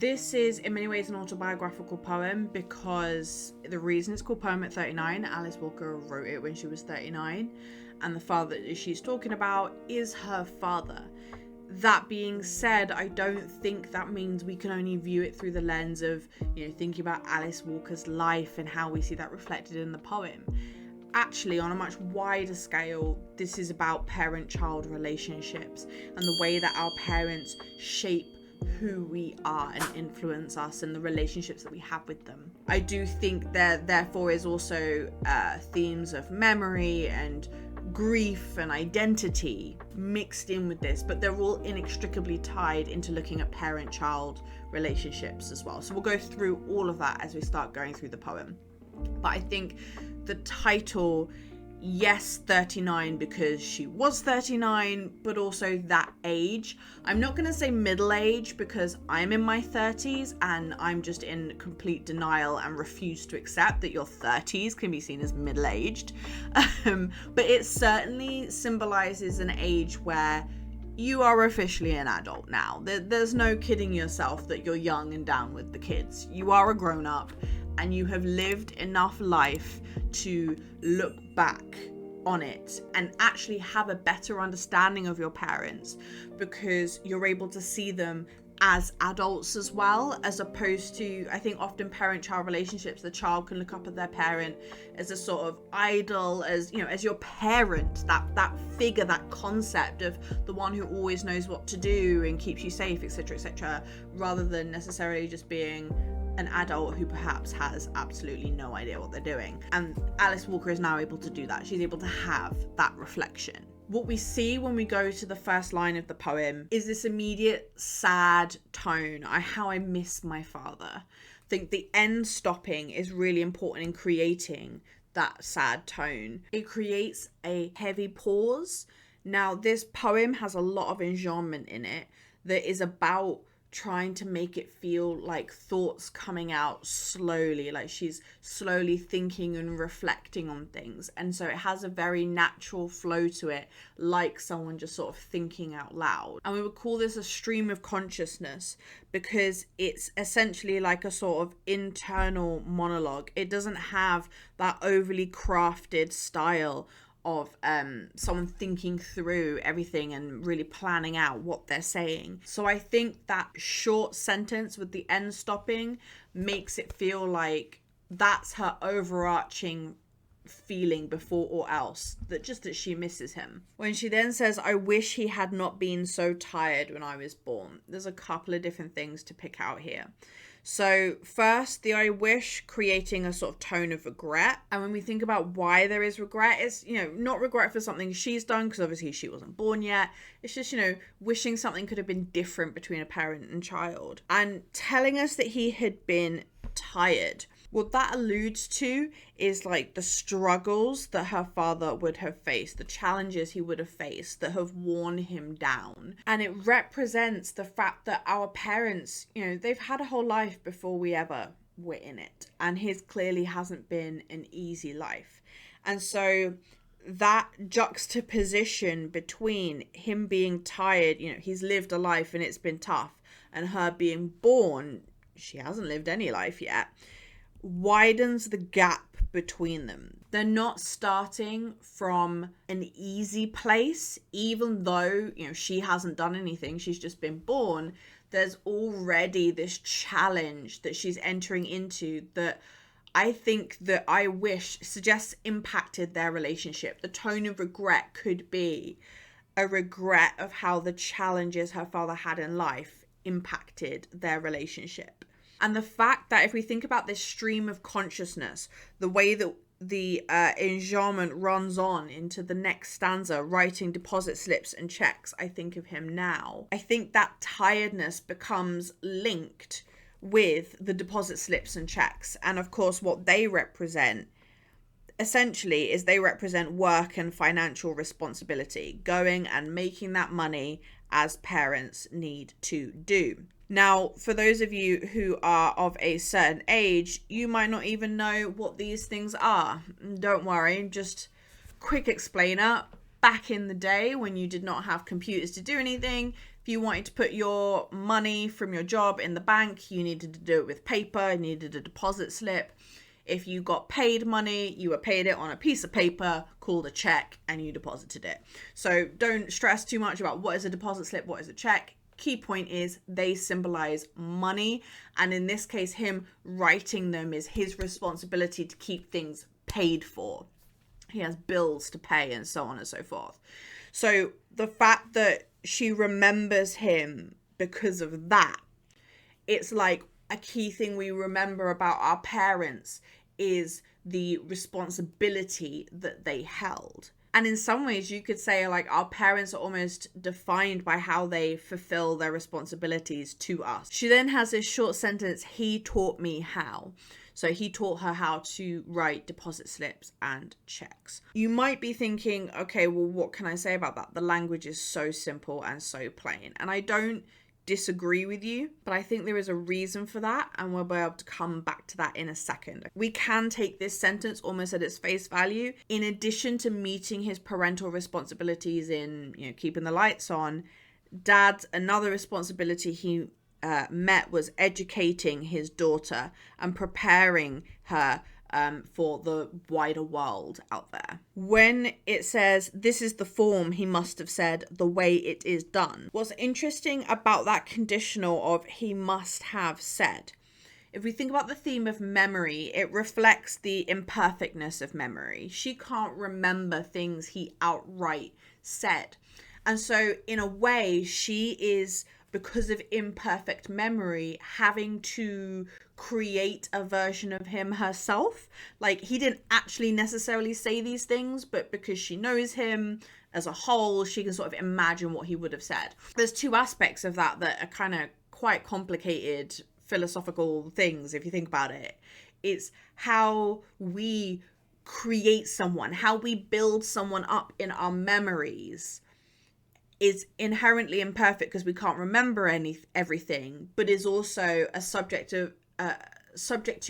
This is in many ways an autobiographical poem because the reason it's called Poem at 39, Alice Walker wrote it when she was 39, and the father that she's talking about is her father. That being said, I don't think that means we can only view it through the lens of, thinking about Alice Walker's life and how we see that reflected in the poem. Actually, on a much wider scale, this is about parent-child relationships and the way that our parents shape who we are and influence us and the relationships that we have with them. I do think there therefore is also themes of memory and grief and identity mixed in with this, but they're all inextricably tied into looking at parent-child relationships as well. So we'll go through all of that as we start going through the poem. But I think the title, yes, 39, because she was 39, but also that age. I'm not going to say middle age because I'm in my 30s and I'm just in complete denial and refuse to accept that your 30s can be seen as middle-aged. But it certainly symbolizes an age where you are officially an adult now. There's no kidding yourself that you're young and down with the kids. You are a grown-up and you have lived enough life to look back on it and actually have a better understanding of your parents, because you're able to see them as adults as well, as opposed to, I think often parent-child relationships, the child can look up at their parent as a sort of idol, as as your parent, that figure, that concept of the one who always knows what to do and keeps you safe, etc., rather than necessarily just being an adult who perhaps has absolutely no idea what they're doing. And Alice Walker is now able to do that. She's able to have that reflection. What we see when we go to the first line of the poem is this immediate sad tone. How I miss my father. I think the end stopping is really important in creating that sad tone. It creates a heavy pause. Now, this poem has a lot of enjambment in it that is about trying to make it feel like thoughts coming out slowly, like she's slowly thinking and reflecting on things. And so it has a very natural flow to it, like someone just sort of thinking out loud. And we would call this a stream of consciousness because it's essentially like a sort of internal monologue. It doesn't have that overly crafted style of someone thinking through everything and really planning out what they're saying. So I think that short sentence with the end stopping makes it feel like that's her overarching feeling before all else, that she misses him. When she then says, I wish he had not been so tired when I was born, there's a couple of different things to pick out here. So first, the I wish creating a sort of tone of regret. And when we think about why there is regret, it's, not regret for something she's done, because obviously she wasn't born yet. It's just, wishing something could have been different between a parent and child. And telling us that he had been tired. What that alludes to is like the struggles that her father would have faced, the challenges he would have faced that have worn him down. And it represents the fact that our parents, they've had a whole life before we ever were in it. And his clearly hasn't been an easy life. And so that juxtaposition between him being tired, he's lived a life and it's been tough, and her being born, she hasn't lived any life yet, widens the gap between them. They're not starting from an easy place, even though, she hasn't done anything. She's just been born. There's already this challenge that she's entering into that I think that I wish suggests impacted their relationship. The tone of regret could be a regret of how the challenges her father had in life impacted their relationship. And the fact that if we think about this stream of consciousness, the way that the enjambment runs on into the next stanza, writing deposit slips and checks, I think of him now. I think that tiredness becomes linked with the deposit slips and checks. And of course, what they represent essentially is they represent work and financial responsibility, going and making that money as parents need to do. Now, for those of you who are of a certain age, you might not even know what these things are. Don't worry, just quick explainer. Back in the day when you did not have computers to do anything, If you wanted to put your money from your job in the bank, you needed to do it with paper, you needed a deposit slip. If you got paid money, you were paid it on a piece of paper called a check and you deposited it. So don't stress too much about what is a deposit slip, what is a check. Key point is they symbolize money. And in this case, him writing them is his responsibility to keep things paid for. He has bills to pay and so on and so forth. So the fact that she remembers him because of that, it's like a key thing we remember about our parents is the responsibility that they held. And in some ways you could say like our parents are almost defined by how they fulfill their responsibilities to us. She then has this short sentence, he taught me how. So he taught her how to write deposit slips and checks. You might be thinking, okay, well, what can I say about that? The language is so simple and so plain. And I don't disagree with you, but I think there is a reason for that, and we'll be able to come back to that in a second. We can take this sentence almost at its face value. In addition to meeting his parental responsibilities in, keeping the lights on, Dad's another responsibility he met was educating his daughter and preparing her for the wider world out there. When it says, this is the form, he must have said, the way it is done. What's interesting about that conditional of he must have said, if we think about the theme of memory, it reflects the imperfectness of memory. She can't remember things he outright said. And so in a way, she is, because of imperfect memory, having to create a version of him herself. Like, he didn't actually necessarily say these things, but because she knows him as a whole, she can sort of imagine what he would have said. There's two aspects of that are kind of quite complicated philosophical things, if you think about it. It's how we create someone, how we build someone up in our memories is inherently imperfect because we can't remember everything, but is also a subject to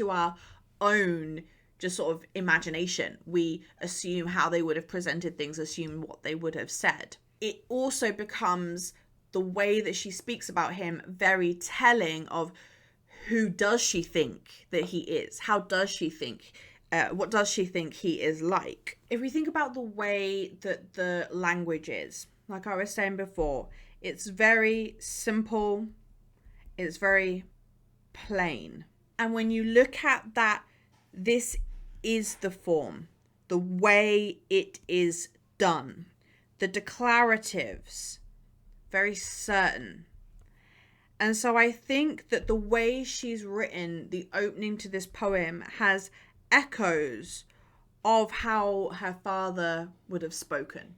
our own just sort of imagination. We assume how they would have presented things, assume what they would have said. It also becomes the way that she speaks about him very telling of who does she think that he is? How does she think? What does she think he is like? If we think about the way that the language is, like I was saying before, it's very simple, it's very plain. And when you look at that, this is the form, the way it is done. The declaratives, very certain. And so I think that the way she's written the opening to this poem has echoes of how her father would have spoken.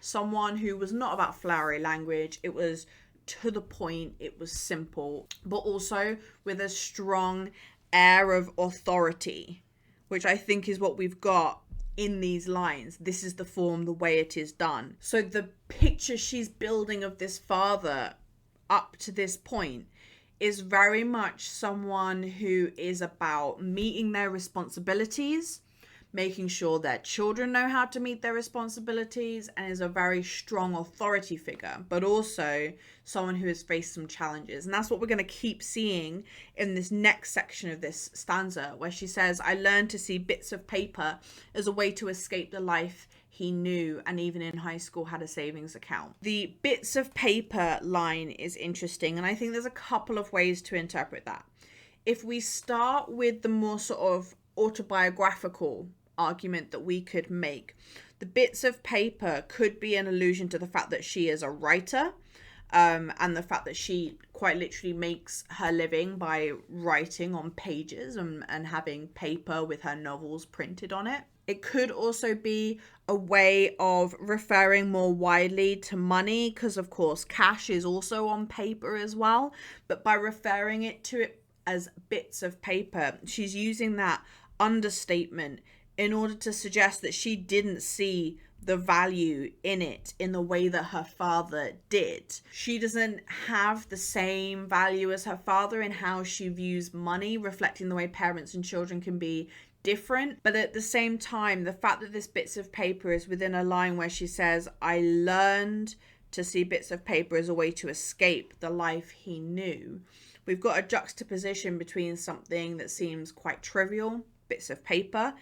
Someone who was not about flowery language. It was to the point, it was simple, but also with a strong air of authority, which I think is what we've got in these lines. This is the form, the way it is done. So the picture she's building of this father up to this point is very much someone who is about meeting their responsibilities, making sure their children know how to meet their responsibilities, and is a very strong authority figure, but also someone who has faced some challenges. And that's what we're going to keep seeing in this next section of this stanza, where she says, I learned to see bits of paper as a way to escape the life he knew, and even in high school had a savings account. The bits of paper line is interesting, and I think there's a couple of ways to interpret that. If we start with the more sort of autobiographical argument that we could make, the bits of paper could be an allusion to the fact that she is a writer, and the fact that she quite literally makes her living by writing on pages and having paper with her novels printed on it. It could also be a way of referring more widely to money, because of course cash is also on paper as well, but by referring it to it as bits of paper, she's using that understatement in order to suggest that she didn't see the value in it in the way that her father did. She doesn't have the same value as her father in how she views money, reflecting the way parents and children can be different. But at the same time, the fact that this bits of paper is within a line where she says, I learned to see bits of paper as a way to escape the life he knew. We've got a juxtaposition between something that seems quite trivial, bits of paper,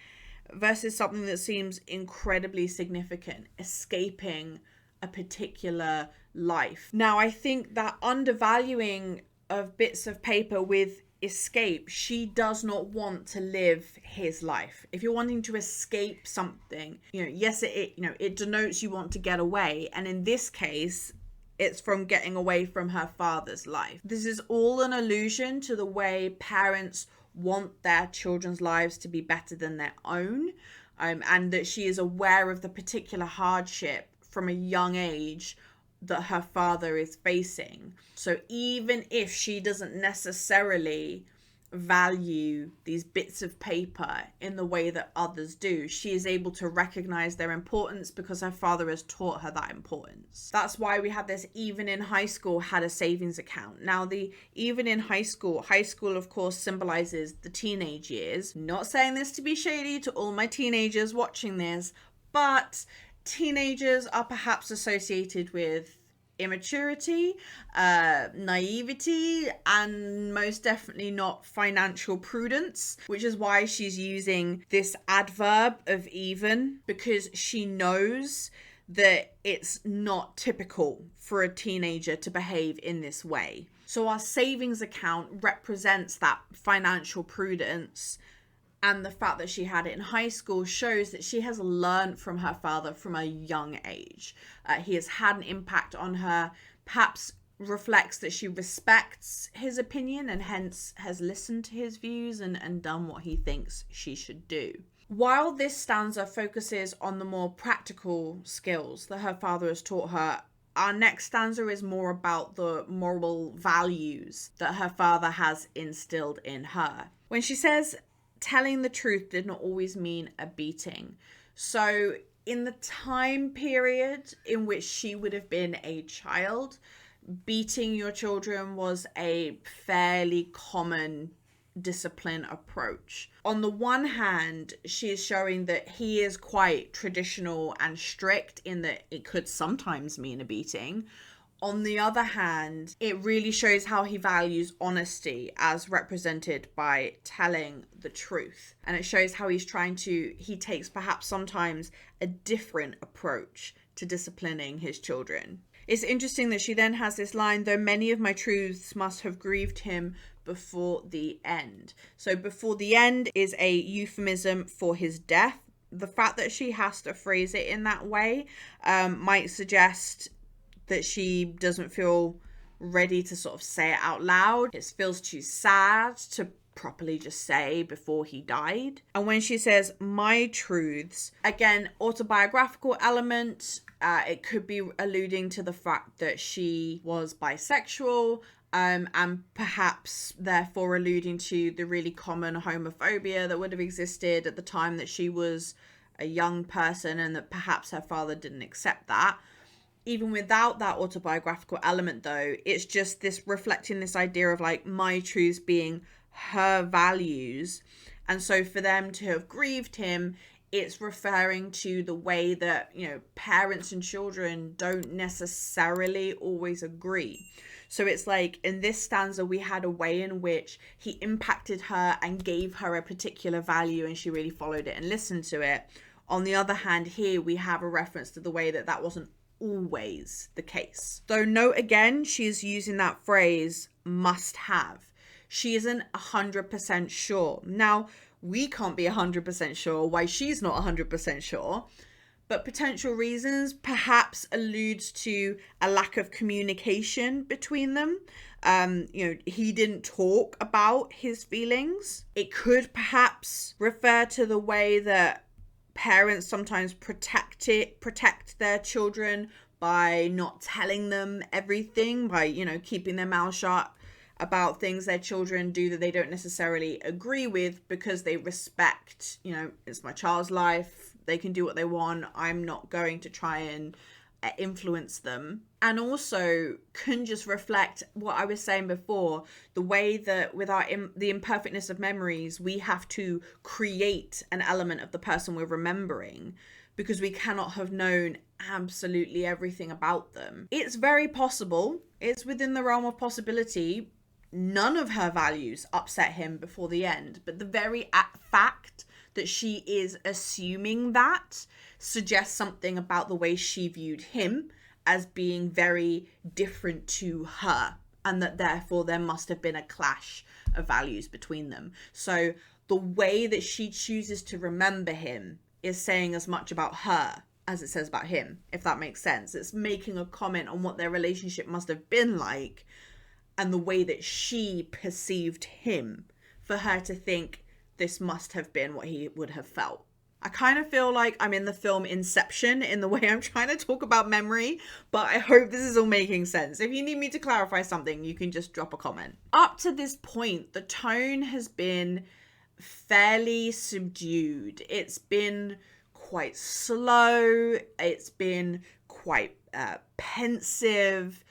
versus something that seems incredibly significant, escaping a particular life. Now, I think that undervaluing of bits of paper with escape, she does not want to live his life. If you're wanting to escape something, yes, it denotes you want to get away. And in this case, it's from getting away from her father's life. This is all an allusion to the way parents want their children's lives to be better than their own, and that she is aware of the particular hardship from a young age that her father is facing. So even if she doesn't necessarily value these bits of paper in the way that others do, she is able to recognize their importance because her father has taught her that importance. That's why we have this even in high school had a savings account. Now, the even in high school of course symbolizes the teenage years. Not saying this to be shady to all my teenagers watching this, but teenagers are perhaps associated with immaturity, naivety, and most definitely not financial prudence, which is why she's using this adverb of even, because she knows that it's not typical for a teenager to behave in this way. So our savings account represents that financial prudence, and the fact that she had it in high school shows that she has learned from her father from a young age. He has had an impact on her, perhaps reflects that she respects his opinion and hence has listened to his views and done what he thinks she should do. While this stanza focuses on the more practical skills that her father has taught her, our next stanza is more about the moral values that her father has instilled in her. When she says, telling the truth did not always mean a beating. So in the time period in which she would have been a child, beating your children was a fairly common discipline approach. On the one hand, she is showing that he is quite traditional and strict in that it could sometimes mean a beating. On the other hand, it really shows how he values honesty as represented by telling the truth. And it shows how he takes perhaps sometimes a different approach to disciplining his children. It's interesting that she then has this line, though many of my truths must have grieved him before the end. So before the end is a euphemism for his death. The fact that she has to phrase it in that way might suggest that she doesn't feel ready to sort of say it out loud. It feels too sad to properly just say before he died. And when she says my truths, again, autobiographical element, it could be alluding to the fact that she was bisexual, and perhaps therefore alluding to the really common homophobia that would have existed at the time that she was a young person, and that perhaps her father didn't accept that. Even without that autobiographical element, though, it's just this reflecting this idea of like my truths being her values. And so for them to have grieved him, it's referring to the way that, parents and children don't necessarily always agree. So it's like in this stanza, we had a way in which he impacted her and gave her a particular value and she really followed it and listened to it. On the other hand, here we have a reference to the way that that wasn't always the case. Though note again, she's using that phrase must have. She isn't 100% sure. Now, we can't be 100% sure why she's not 100% sure, but potential reasons perhaps alludes to a lack of communication between them. He didn't talk about his feelings. It could perhaps refer to the way that parents sometimes protect their children by not telling them everything, by, keeping their mouth shut about things their children do that they don't necessarily agree with because they respect, it's my child's life. They can do what they want. I'm not going to try and influence them. And also can just reflect what I was saying before, the way that with the imperfectness of memories, we have to create an element of the person we're remembering because we cannot have known absolutely everything about them. It's very possible, it's within the realm of possibility, none of her values upset him before the end, but the very fact that she is assuming that suggests something about the way she viewed him as being very different to her, and that therefore there must have been a clash of values between them. So the way that she chooses to remember him is saying as much about her as it says about him, if that makes sense. It's making a comment on what their relationship must have been like and the way that she perceived him for her to think this must have been what he would have felt. I kind of feel like I'm in the film Inception in the way I'm trying to talk about memory, but I hope this is all making sense. If you need me to clarify something, you can just drop a comment. Up to this point, the tone has been fairly subdued. It's been quite slow. It's been quite pensive,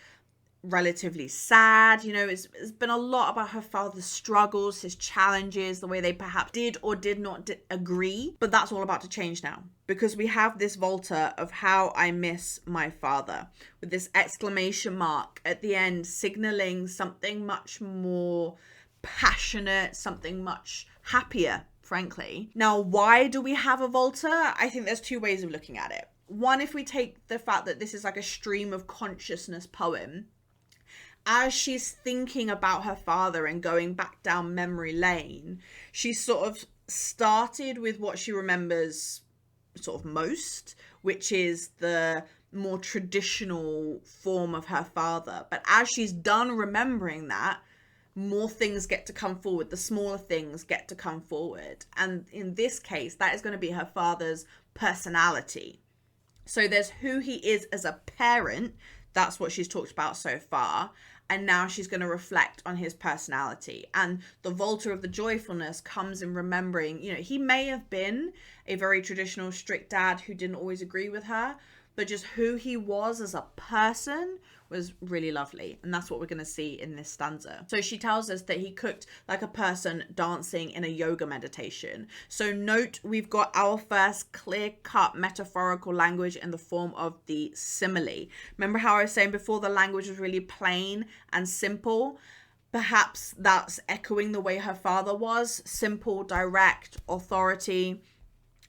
relatively sad. You know, it's been a lot about her father's struggles, his challenges, the way they perhaps did or did not agree. But that's all about to change now, because we have this volta of how I miss my father, with this exclamation mark at the end signaling something much more passionate, something much happier, frankly. Now, why do we have a volta? I think there's two ways of looking at it. One, if we take the fact that this is like a stream of consciousness poem, as she's thinking about her father and going back down memory lane, she sort of started with what she remembers sort of most, which is the more traditional form of her father. But as she's done remembering that, more things get to come forward. The smaller things get to come forward. And in this case, that is going to be her father's personality. So there's who he is as a parent. That's what she's talked about so far. And now she's going to reflect on his personality. And the volta of the joyfulness comes in remembering, you know, he may have been a very traditional, strict dad who didn't always agree with her, but just who he was as a person was really lovely. And that's what we're going to see in this stanza. So she tells us that he cooked like a person dancing in a yoga meditation. So note, we've got our first clear-cut metaphorical language in the form of the simile. Remember how I was saying before the language was really plain and simple? Perhaps that's echoing the way her father was. Simple, direct, authority.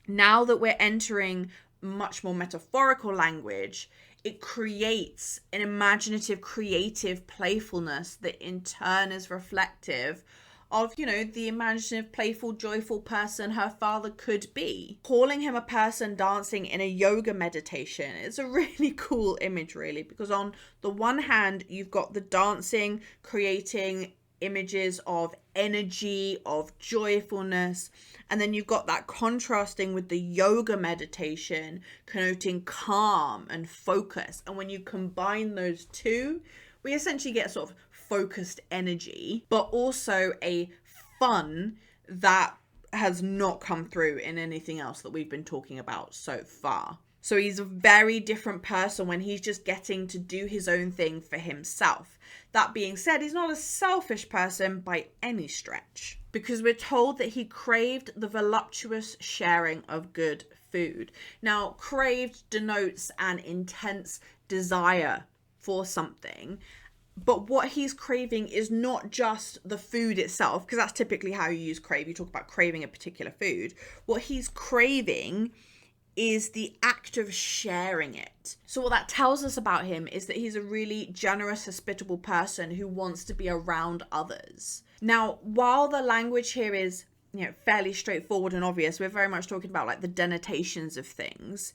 Now that we're entering much more metaphorical language, it creates an imaginative, creative playfulness that in turn is reflective of, you know, the imaginative, playful, joyful person her father could be. Calling him a person dancing in a yoga meditation is a really cool image, really, because on the one hand, you've got the dancing, creating images of energy, of joyfulness, and then you've got that contrasting with the yoga meditation connoting calm and focus. And when you combine those two, we essentially get sort of focused energy, but also a fun that has not come through in anything else that we've been talking about so far. So he's a very different person when he's just getting to do his own thing for himself. That being said, he's not a selfish person by any stretch, because we're told that he craved the voluptuous sharing of good food. Now, craved denotes an intense desire for something, but what he's craving is not just the food itself, because that's typically how you use crave. You talk about craving a particular food. What he's craving is the act of sharing it. So what that tells us about him is that he's a really generous, hospitable person who wants to be around others. Now, while the language here is, you know, fairly straightforward and obvious, we're very much talking about like the denotations of things.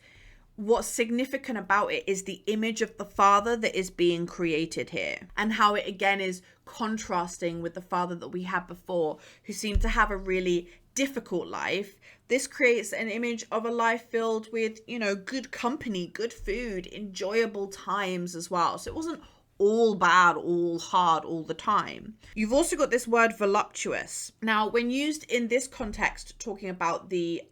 What's significant about it is the image of the father that is being created here, and how it again is contrasting with the father that we had before, who seemed to have a really difficult life. This creates an image of a life filled with, you know, good company, good food, enjoyable times as well. So it wasn't all bad, all hard, all the time. You've also got this word voluptuous. Now, when used in this context, talking about the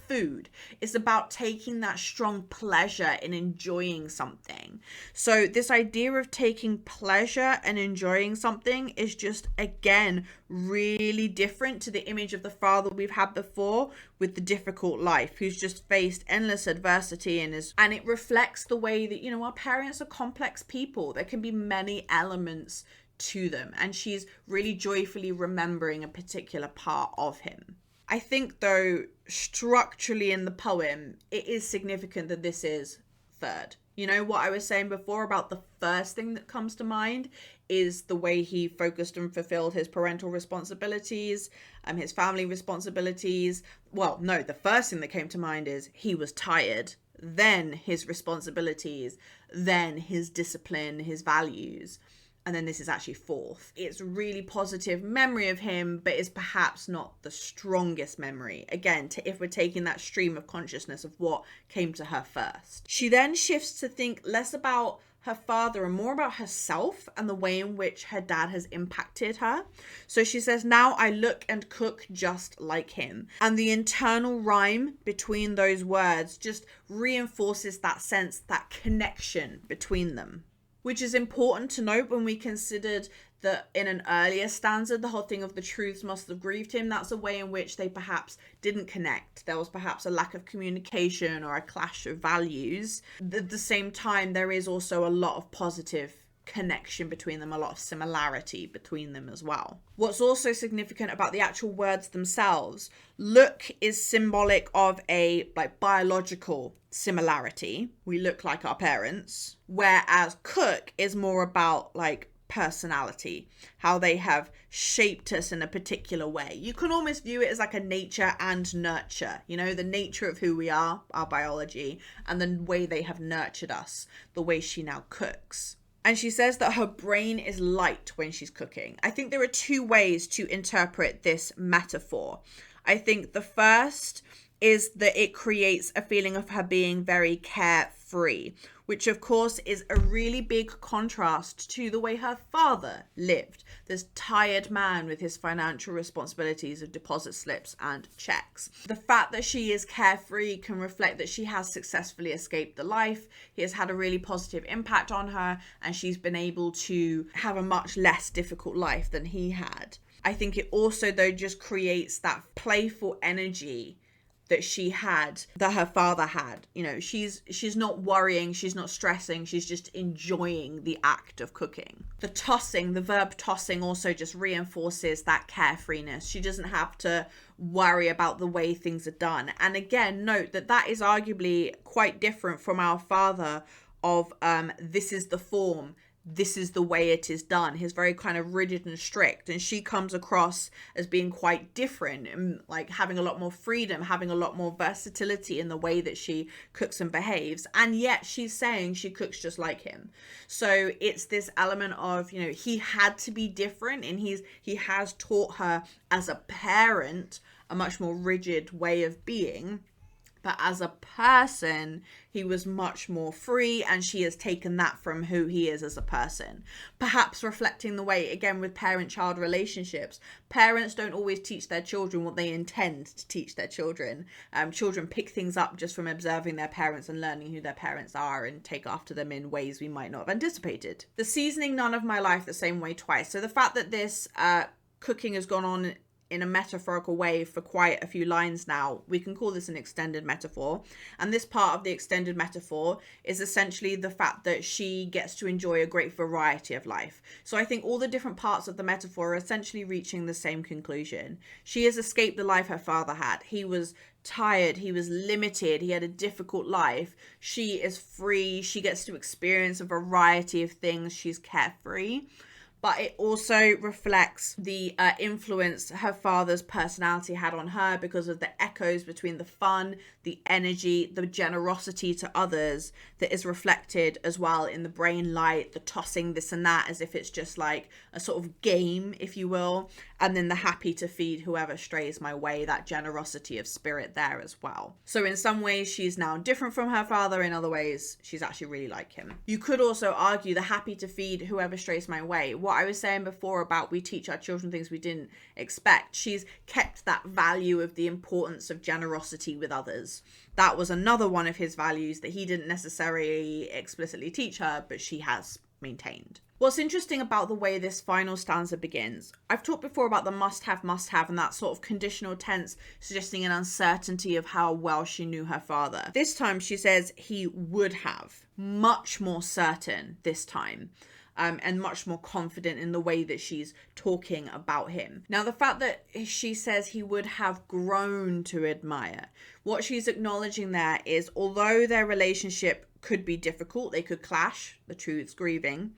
food, it's about taking that strong pleasure in enjoying something. So this idea of taking pleasure and enjoying something is just, again, really different to the image of the father we've had before with the difficult life, who's just faced endless adversity and it reflects the way that, you know, our parents are complex people. There can be many elements to them, and she's really joyfully remembering a particular part of him. I think, though, structurally in the poem, it is significant that this is third. You know, what I was saying before about the first thing that comes to mind is the way he focused and fulfilled his parental responsibilities, his family responsibilities. Well, no, the first thing that came to mind is he was tired, then his responsibilities, then his discipline, his values. And then this is actually fourth. It's a really positive memory of him, but is perhaps not the strongest memory. Again, if we're taking that stream of consciousness of what came to her first. She then shifts to think less about her father and more about herself and the way in which her dad has impacted her. So she says, now I look and cook just like him. And the internal rhyme between those words just reinforces that sense, that connection between them. Which is important to note when we considered that in an earlier stanza, the whole thing of the truths must have grieved him. That's a way in which they perhaps didn't connect. There was perhaps a lack of communication or a clash of values. At the same time, there is also a lot of positive connection between them, a lot of similarity between them as well. What's also significant about the actual words themselves, look is symbolic of a biological similarity. We look like our parents, whereas cook is more about personality, how they have shaped us in a particular way. You can almost view it as like a nature and nurture, you know, the nature of who we are, our biology, and the way they have nurtured us, the way she now cooks. And she says that her brain is light when she's cooking. I think there are two ways to interpret this metaphor. I think the first is that it creates a feeling of her being very carefree, which of course is a really big contrast to the way her father lived. This tired man with his financial responsibilities of deposit slips and checks. The fact that she is carefree can reflect that she has successfully escaped the life. He has had a really positive impact on her, and she's been able to have a much less difficult life than he had. I think it also, though, just creates that playful energy that she had, that her father had. You know, she's not worrying, she's not stressing, she's just enjoying the act of cooking. The tossing, the verb tossing, also just reinforces that carefreeness. She doesn't have to worry about the way things are done. And again, note that that is arguably quite different from our father of this is the form, this is the way it is done. He's very kind of rigid and strict, and she comes across as being quite different and like having a lot more freedom, having a lot more versatility in the way that she cooks and behaves. And yet she's saying she cooks just like him. So it's this element of, you know, he had to be different, and he has taught her as a parent a much more rigid way of being. But as a person, he was much more free, and she has taken that from who he is as a person. Perhaps reflecting the way, again, with parent-child relationships, parents don't always teach their children what they intend to teach their children. Children pick things up just from observing their parents and learning who their parents are and take after them in ways we might not have anticipated. The seasoning none of my life the same way twice. So the fact that this cooking has gone on in a metaphorical way for quite a few lines now, we can call this an extended metaphor. And this part of the extended metaphor is essentially the fact that she gets to enjoy a great variety of life. So I think all the different parts of the metaphor are essentially reaching the same conclusion. She has escaped the life her father had. He was tired, he was limited, he had a difficult life. She is free, she gets to experience a variety of things, she's carefree. But it also reflects the influence her father's personality had on her because of the echoes between the fun, the energy, the generosity to others that is reflected as well in the brain light, the tossing this and that as if it's just like a sort of game, if you will. And then the happy to feed whoever strays my way, that generosity of spirit there as well. So in some ways, she's now different from her father. In other ways, she's actually really like him. You could also argue the happy to feed whoever strays my way. What I was saying before about we teach our children things we didn't expect. She's kept that value of the importance of generosity with others. That was another one of his values that he didn't necessarily explicitly teach her, but she has maintained. What's interesting about the way this final stanza begins, I've talked before about the must have, and that sort of conditional tense suggesting an uncertainty of how well she knew her father. This time she says he would have, much more certain this time. And much more confident in the way that she's talking about him. Now, the fact that she says he would have grown to admire, what she's acknowledging there is, although their relationship could be difficult, they could clash, the truth's grieving,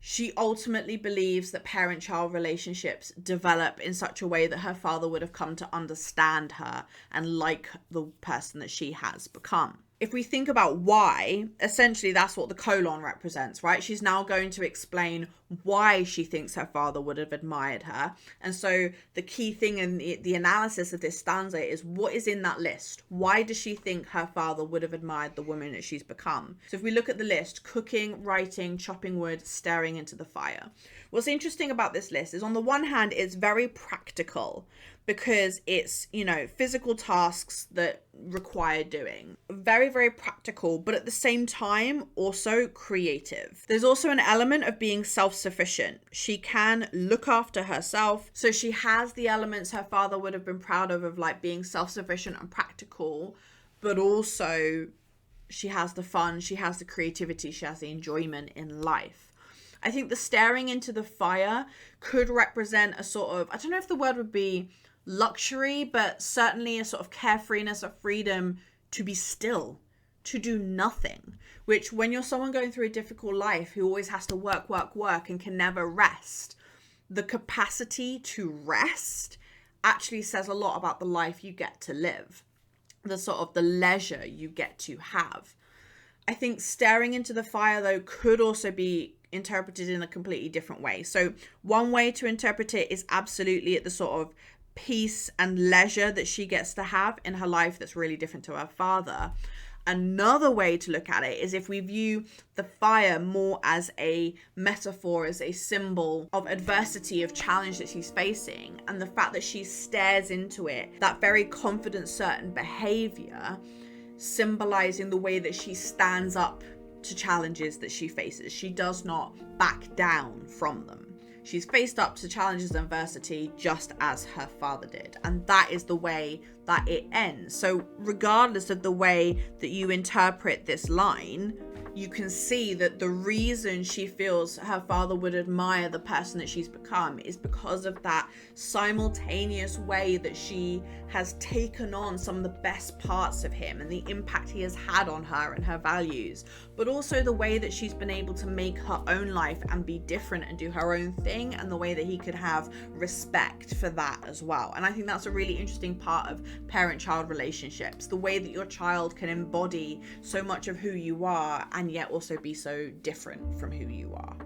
she ultimately believes that parent-child relationships develop in such a way that her father would have come to understand her and like the person that she has become. If we think about why, essentially that's what the colon represents, right? She's now going to explain why she thinks her father would have admired her. And so the key thing in the analysis of this stanza is what is in that list? Why does she think her father would have admired the woman that she's become? So if we look at the list, cooking, writing, chopping wood, staring into the fire. What's interesting about this list is on the one hand, it's very practical because it's, physical tasks that require doing. Very, very practical, but at the same time, also creative. There's also an element of being self-sufficient. She can look after herself. So she has the elements her father would have been proud of like being self-sufficient and practical, but also she has the fun, she has the creativity, she has the enjoyment in life. I think the staring into the fire could represent a sort of, I don't know if the word would be luxury, but certainly a sort of carefreeness, of freedom to be still, to do nothing, which when you're someone going through a difficult life who always has to work and can never rest, the capacity to rest actually says a lot about the life you get to live, the sort of the leisure you get to have. I think staring into the fire, though, could also be interpreted in a completely different way. So one way to interpret it is absolutely at the sort of peace and leisure that she gets to have in her life that's really different to her father. Another way to look at it is if we view the fire more as a metaphor, as a symbol of adversity, of challenge that she's facing, and the fact that she stares into it, that very confident, certain behavior, symbolizing the way that she stands up to challenges that she faces. She does not back down from them. She's faced up to challenges and adversity just as her father did. And that is the way that it ends. So regardless of the way that you interpret this line, you can see that the reason she feels her father would admire the person that she's become is because of that simultaneous way that she has taken on some of the best parts of him and the impact he has had on her and her values, but also the way that she's been able to make her own life and be different and do her own thing, and the way that he could have respect for that as well. And I think that's a really interesting part of parent-child relationships, the way that your child can embody so much of who you are and yet also be so different from who you are.